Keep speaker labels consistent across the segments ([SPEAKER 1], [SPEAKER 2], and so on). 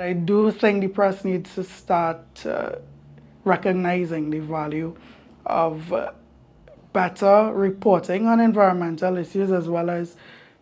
[SPEAKER 1] I do think the press needs to start recognizing the value of better reporting on environmental issues as well as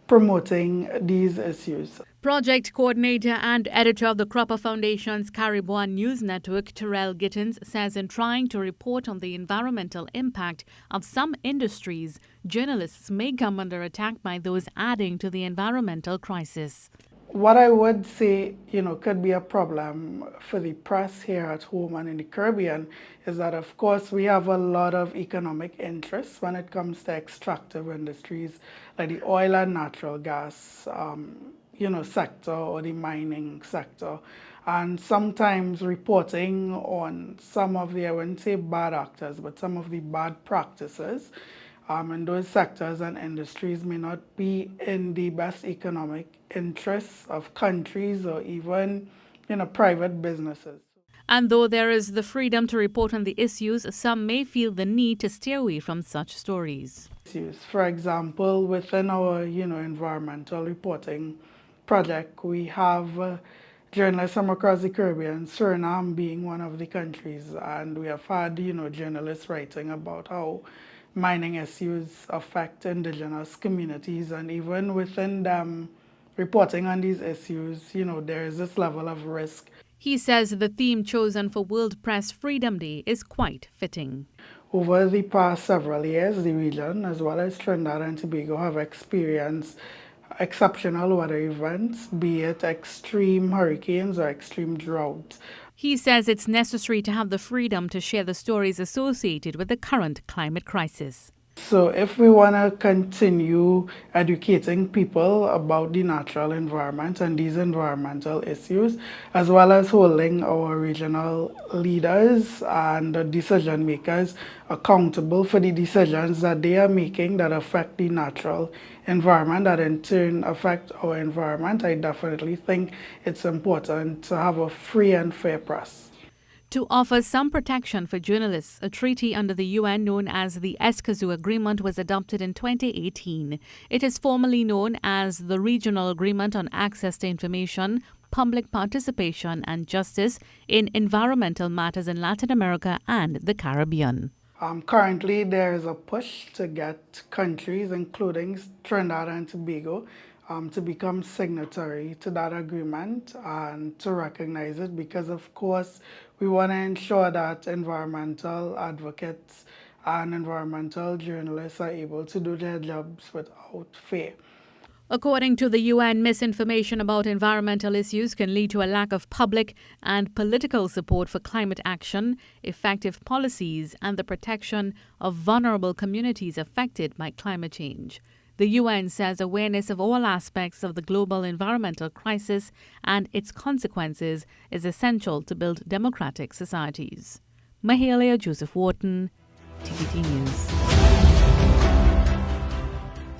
[SPEAKER 1] promoting these issues.
[SPEAKER 2] Project coordinator and editor of the Cropper Foundation's Caribbean News Network, Tyrell Gittens, says in trying to report on the environmental impact of some industries, journalists may come under attack by those adding to the environmental crisis.
[SPEAKER 1] What I would say, could be a problem for the press here at home and in the Caribbean is that, of course, we have a lot of economic interests when it comes to extractive industries like the oil and natural gas, sector or the mining sector. And sometimes reporting on some of the, I wouldn't say bad actors, but some of the bad practices in those sectors and industries may not be in the best economic interests of countries or even, private businesses.
[SPEAKER 2] And though there is the freedom to report on the issues, some may feel the need to stay away from such stories.
[SPEAKER 1] For example, within our, environmental reporting project, we have journalists from across the Caribbean, Suriname being one of the countries, and we have had, journalists writing about how mining issues affect indigenous communities, and even within them reporting on these issues, there is this level of risk.
[SPEAKER 2] He says the theme chosen for World Press Freedom Day is quite fitting.
[SPEAKER 1] Over the past several years, the region, as well as Trinidad and Tobago, have experienced exceptional weather events, be it extreme hurricanes or extreme droughts.
[SPEAKER 2] He says it's necessary to have the freedom to share the stories associated with the current climate crisis.
[SPEAKER 1] So if we want to continue educating people about the natural environment and these environmental issues, as well as holding our regional leaders and decision makers accountable for the decisions that they are making that affect the natural environment, that in turn affect our environment, I definitely think it's important to have a free and fair press.
[SPEAKER 2] To offer some protection for journalists, a treaty under the UN known as the Escazú Agreement was adopted in 2018. It is formally known as the Regional Agreement on Access to Information, Public Participation and Justice in Environmental Matters in Latin America and the Caribbean.
[SPEAKER 1] Currently, there is a push to get countries, including Trinidad and Tobago, to become signatory to that agreement and to recognize it, because of course we want to ensure that environmental advocates and environmental journalists are able to do their jobs without fear.
[SPEAKER 2] According to the UN, misinformation about environmental issues can lead to a lack of public and political support for climate action, effective policies, and the protection of vulnerable communities affected by climate change. The UN says awareness of all aspects of the global environmental crisis and its consequences is essential to build democratic societies. Mahalia Joseph Wharton, TTT News.